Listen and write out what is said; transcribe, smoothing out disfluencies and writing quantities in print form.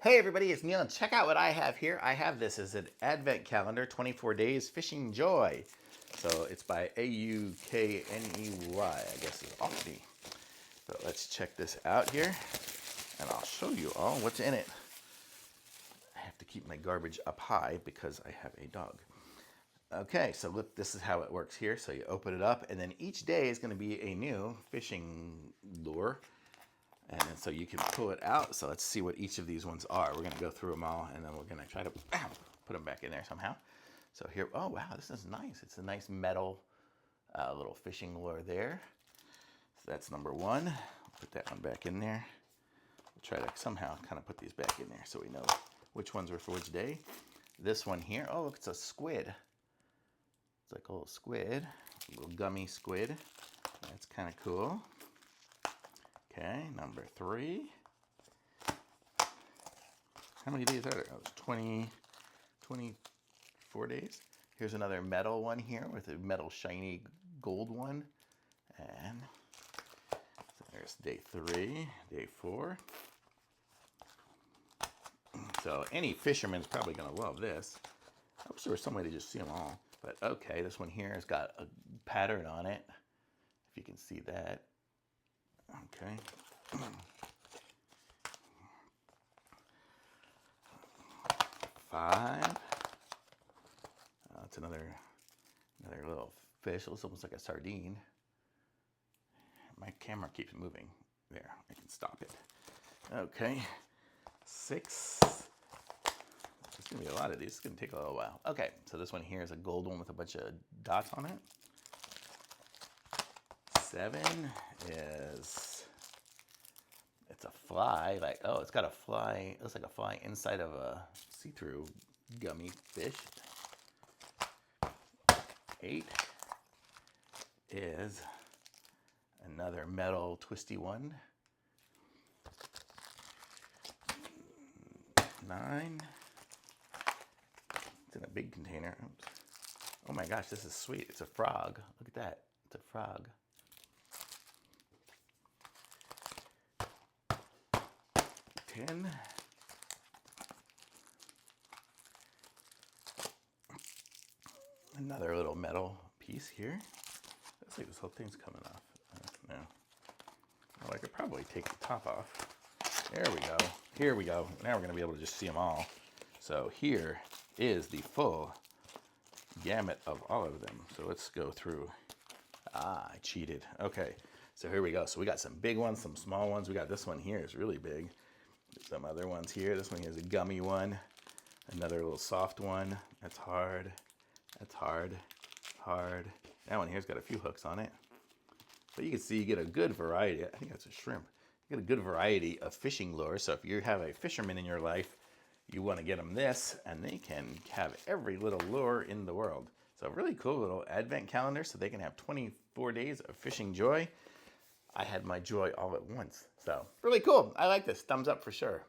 Hey everybody, it's Neil, and check out what I have here. I have this as an advent calendar, 24 days fishing joy. So it's by Aukney, I guess it's Aukney. So let's check this out here, and I'll show you all what's in it. I have to keep my garbage up high because I have a dog. Okay, so look, this is how it works here. So you open it up, and then each day is going to be a new fishing lure. And then so you can pull it out. So let's see what each of these ones are. We're going to go through them all, and then we're going to try to put them back in there somehow. So here, oh wow, this is nice. It's a nice metal little fishing lure there. So that's number one. Put that one back in there. We'll try to somehow kind of put these back in there so we know which ones were for which day. This one here, oh look, it's a squid. It's like a little squid, a little gummy squid. That's kind of cool. Okay, number three. How many days are there? Oh, 24 days. Here's another metal one here with a metal shiny gold one. And so there's day three, day four. So any fisherman's probably going to love this. I wish there was some way to just see them all. But okay, this one here has got a pattern on it. If you can see that. Okay. 5. It's another little fish. It looks almost like a sardine. My camera keeps moving. There, I can stop it. Okay. 6. There's gonna be a lot of these. It's gonna take a little while. Okay, so this one here is a gold one with a bunch of dots on it. 7 is, it's a fly, like, oh, it's got a fly, it looks like a fly inside of a see-through gummy fish. 8 is another metal twisty one. 9, it's in a big container. Oops. Oh my gosh, this is sweet. It's a frog. Look at that. It's a frog. 10. Another little metal piece here. Looks like this whole thing's coming off. No. Oh, I could probably take the top off. There we go. Here we go. Now we're going to be able to just see them all. So here is the full gamut of all of them. So let's go through. Ah, I cheated. Okay. So here we go. So we got some big ones, some small ones. We got this one here. It's really big. Some other ones here. This one here is a gummy one. Another little soft one. That's hard. That's hard. Hard. That one here's got a few hooks on it. But you can see you get a good variety. I think that's a shrimp. You get a good variety of fishing lures. So if you have a fisherman in your life, you want to get them this, and they can have every little lure in the world. So really cool little advent calendar so they can have 24 days of fishing joy. I had my joy all at once. So really cool. I like this. Thumbs up for sure.